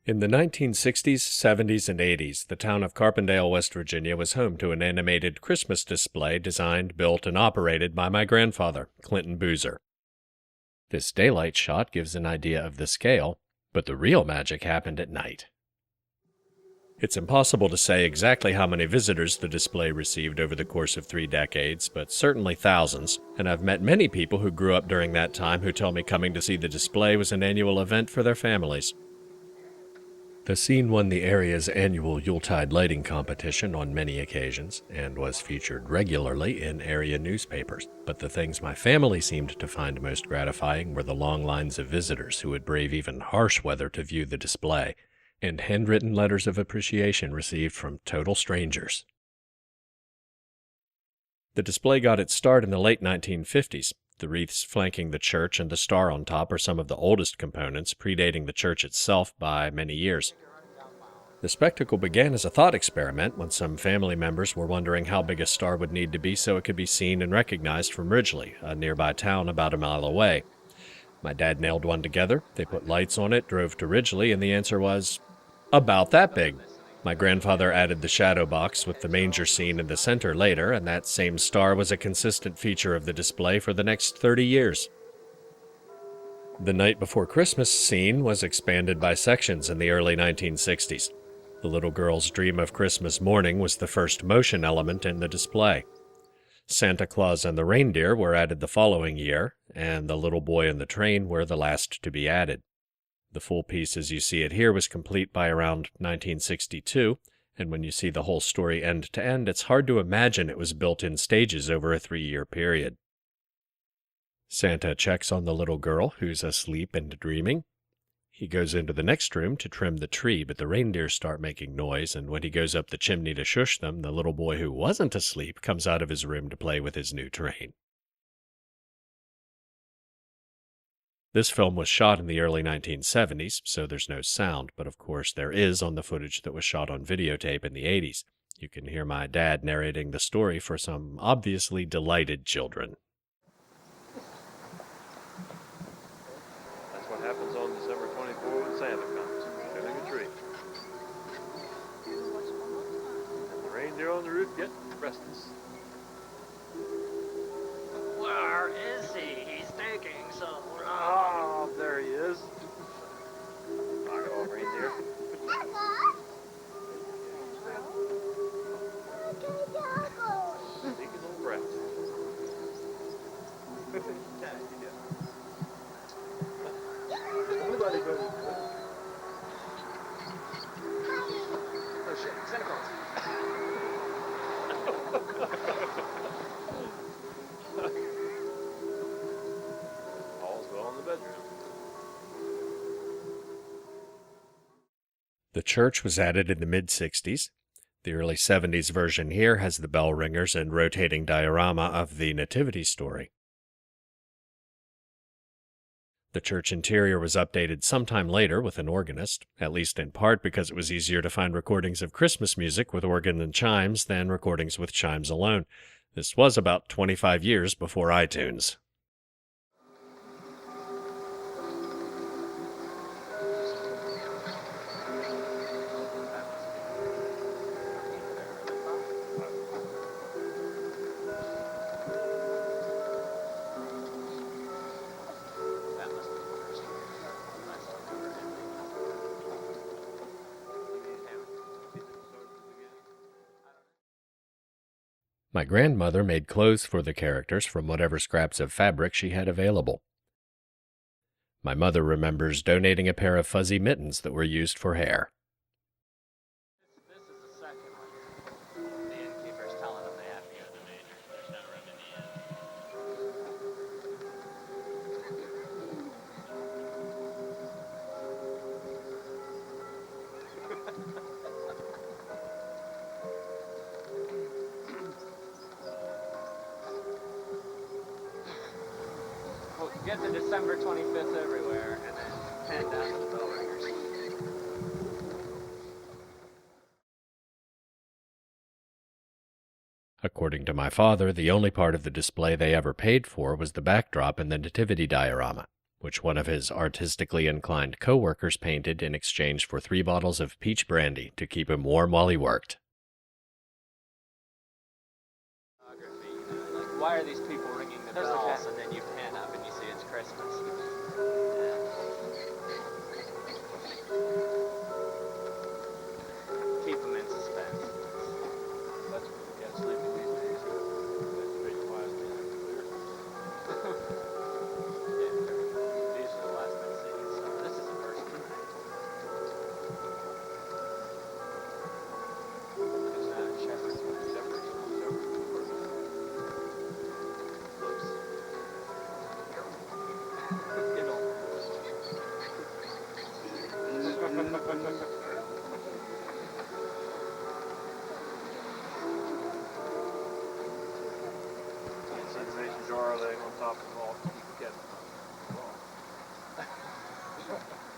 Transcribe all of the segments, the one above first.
In the 1960s, 70s, and 80s, the town of Carpendale, West Virginia was home to an animated Christmas display designed, built, and operated by my grandfather, Clinton Boozer. This daylight shot gives an idea of the scale, but the real magic happened at night. It's impossible to say exactly how many visitors the display received over the course of 3 decades, but certainly thousands, and I've met many people who grew up during that time who tell me coming to see the display was an annual event for their families. The scene won the area's annual Yuletide lighting competition on many occasions and was featured regularly in area newspapers. But the things my family seemed to find most gratifying were the long lines of visitors who would brave even harsh weather to view the display, and handwritten letters of appreciation received from total strangers. The display got its start in the late 1950s. The wreaths flanking the church and the star on top are some of the oldest components, predating the church itself by many years. The spectacle began as a thought experiment when some family members were wondering how big a star would need to be so it could be seen and recognized from Ridgely, a nearby town about a mile away. My dad nailed one together, they put lights on it, drove to Ridgely, and the answer was about that big. My grandfather added the shadow box with the manger scene in the center later, and that same star was a consistent feature of the display for the next 30 years. The Night Before Christmas scene was expanded by sections in the early 1960s. The little girl's dream of Christmas morning was the first motion element in the display. Santa Claus and the reindeer were added the following year, and the little boy in the train were the last to be added. The full piece as you see it here was complete by around 1962, and when you see the whole story end to end, it's hard to imagine it was built in stages over a 3-year period. Santa checks on the little girl, who's asleep and dreaming. He goes into the next room to trim the tree, but the reindeers start making noise, and when he goes up the chimney to shush them, the little boy who wasn't asleep comes out of his room to play with his new train. This film was shot in the early 1970s, so there's no sound, but of course there is on the footage that was shot on videotape in the 80s. You can hear my dad narrating the story for some obviously delighted children. That's what happens on December 24 when Santa comes, trimming a tree. And the reindeer on the roof get restless. Where is he? He's taking so long. Oh, there he is. Knock it off, reindeer. Sneaky little brat. Nobody goes. Oh shit, Santa Claus. All's well in the bedroom. The church was added in the mid-60s. The early 70s version here has the bell ringers and rotating diorama of the nativity story. The church interior was updated sometime later with an organist, at least in part because it was easier to find recordings of Christmas music with organ and chimes than recordings with chimes alone. This was about 25 years before iTunes. My grandmother made clothes for the characters from whatever scraps of fabric she had available. My mother remembers donating a pair of fuzzy mittens that were used for hair. This is the second one. The innkeeper's telling them they have to go to the major. There's no room in the inn. Well, get to December 25th everywhere, and then head down to the bell ringers. According to my father, the only part of the display they ever paid for was the backdrop and the nativity diorama. which one of his artistically inclined co-workers painted in exchange for 3 bottles of peach brandy to keep him warm while he worked. Like, why are these people ringing the bells? And then you pan up and you see it's Christmas. Keep them in suspense. That's when you can't sleep these days. That's pretty quiet. These are the last been seen, so this is the first one. It's Shepherd's one. Oops. Mason jar laying on top of the wall. You can get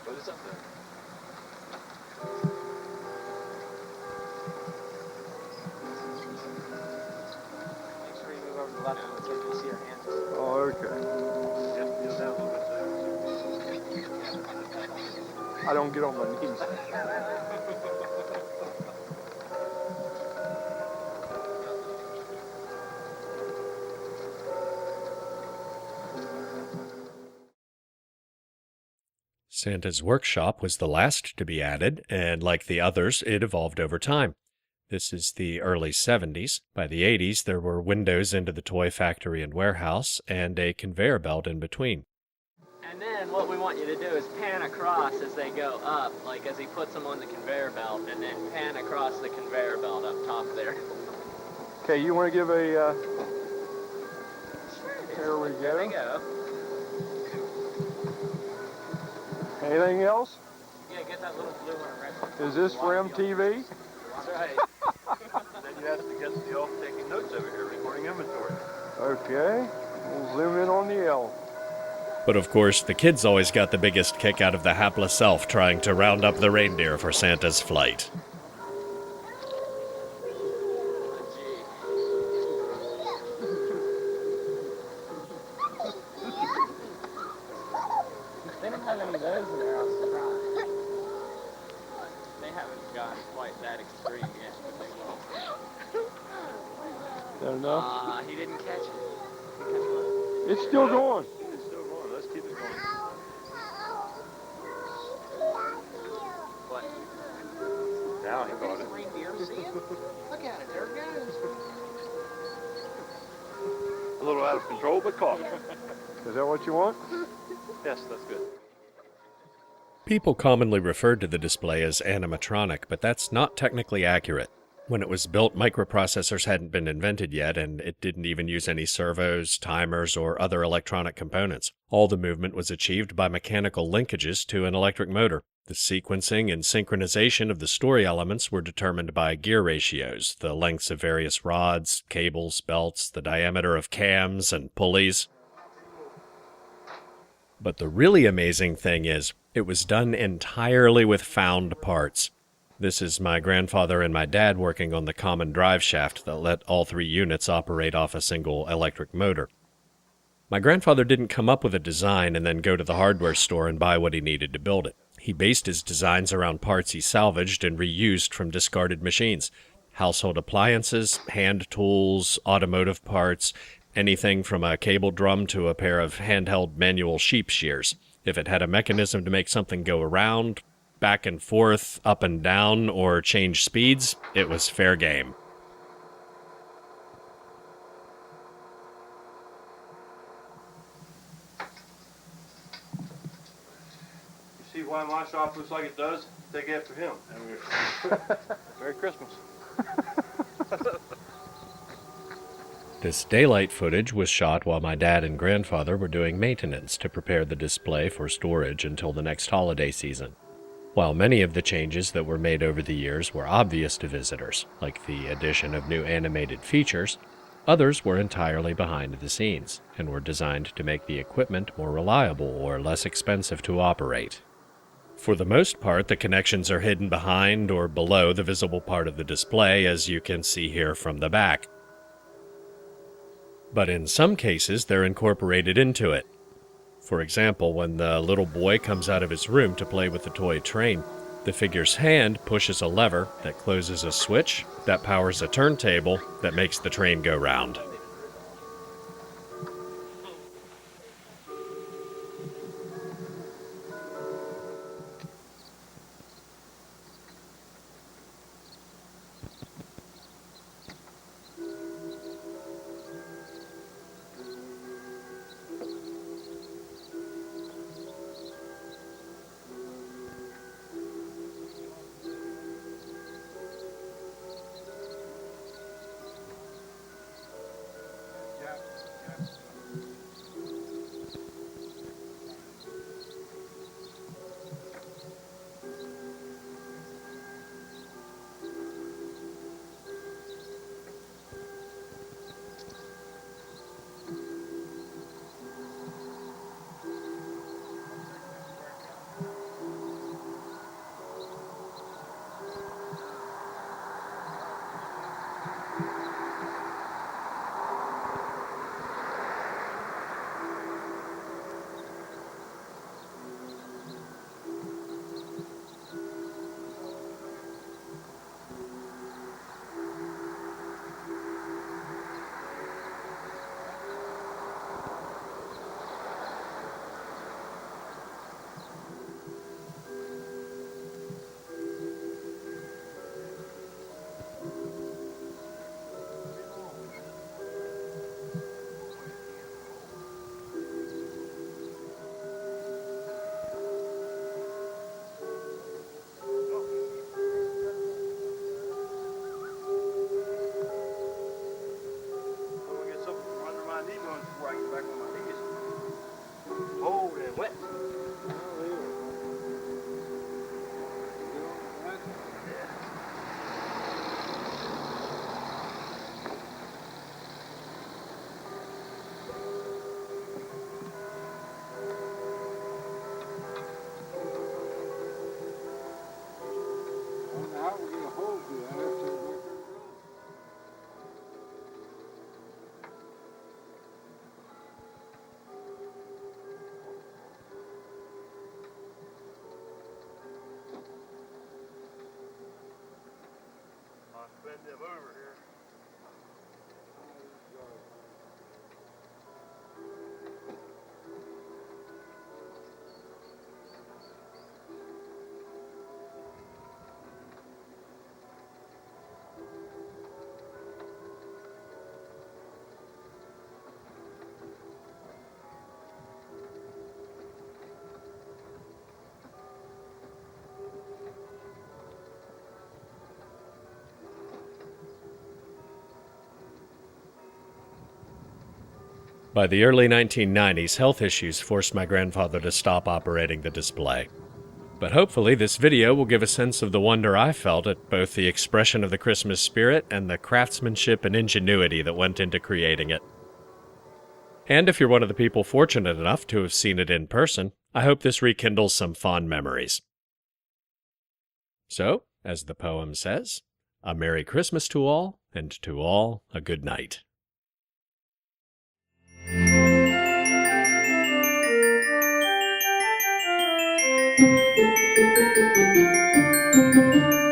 what is up there? Make sure you move over to the left one so you can see your hands. Oh, okay. You have to kneel down a little bit there. I don't get on my knees. Santa's workshop was the last to be added, and like the others, it evolved over time. This is the early 70s. By the 80s, there were windows into the toy factory and warehouse, and a conveyor belt in between. And then what we want you to do is pan across as they go up, like as he puts them on the conveyor belt, and then pan across the conveyor belt up top there. Okay, you want to give a, There we There we go. go. Anything else? Yeah, get that little blue and red one. Is this for MTV? That's right. Then you have to get the elf taking notes over here, recording inventory. Okay, we'll zoom in on the elf. But of course, the kids always got the biggest kick out of the hapless elf trying to round up the reindeer for Santa's flight. They don't have any of those in there, I was surprised. They haven't gone quite that extreme yet, but they will. That enough? He didn't catch it. He catch one. It's still going. It's still going. Let's keep it going. What? Now he got it. Reindeer, see it? Look at it, there it goes. A little out of control, but caught. Is that what you want? Yes, that's good. People commonly referred to the display as animatronic, but that's not technically accurate. When it was built, microprocessors hadn't been invented yet, and it didn't even use any servos, timers, or other electronic components. All the movement was achieved by mechanical linkages to an electric motor. The sequencing and synchronization of the story elements were determined by gear ratios, the lengths of various rods, cables, belts, the diameter of cams and pulleys. But the really amazing thing is, it was done entirely with found parts. This is my grandfather and my dad working on the common drive shaft that let all 3 units operate off a single electric motor. My grandfather didn't come up with a design and then go to the hardware store and buy what he needed to build it. He based his designs around parts he salvaged and reused from discarded machines. Household appliances, hand tools, automotive parts, anything from a cable drum to a pair of handheld manual sheep shears. If it had a mechanism to make something go around, back and forth, up and down, or change speeds, it was fair game. You see why my shop looks like it does? Take after him. Merry Christmas. This daylight footage was shot while my dad and grandfather were doing maintenance to prepare the display for storage until the next holiday season. While many of the changes that were made over the years were obvious to visitors, like the addition of new animated features, others were entirely behind the scenes and were designed to make the equipment more reliable or less expensive to operate. For the most part, the connections are hidden behind or below the visible part of the display, as you can see here from the back. But in some cases, they're incorporated into it. For example, when the little boy comes out of his room to play with the toy train, the figure's hand pushes a lever that closes a switch that powers a turntable that makes the train go round. I'm gonna get something from under my knee bones before I get back on my knees. Cold and wet. I'll bend them over here. By the early 1990s, health issues forced my grandfather to stop operating the display. But hopefully this video will give a sense of the wonder I felt at both the expression of the Christmas spirit and the craftsmanship and ingenuity that went into creating it. And if you're one of the people fortunate enough to have seen it in person, I hope this rekindles some fond memories. So, as the poem says, a Merry Christmas to all, and to all a good night. Thank you.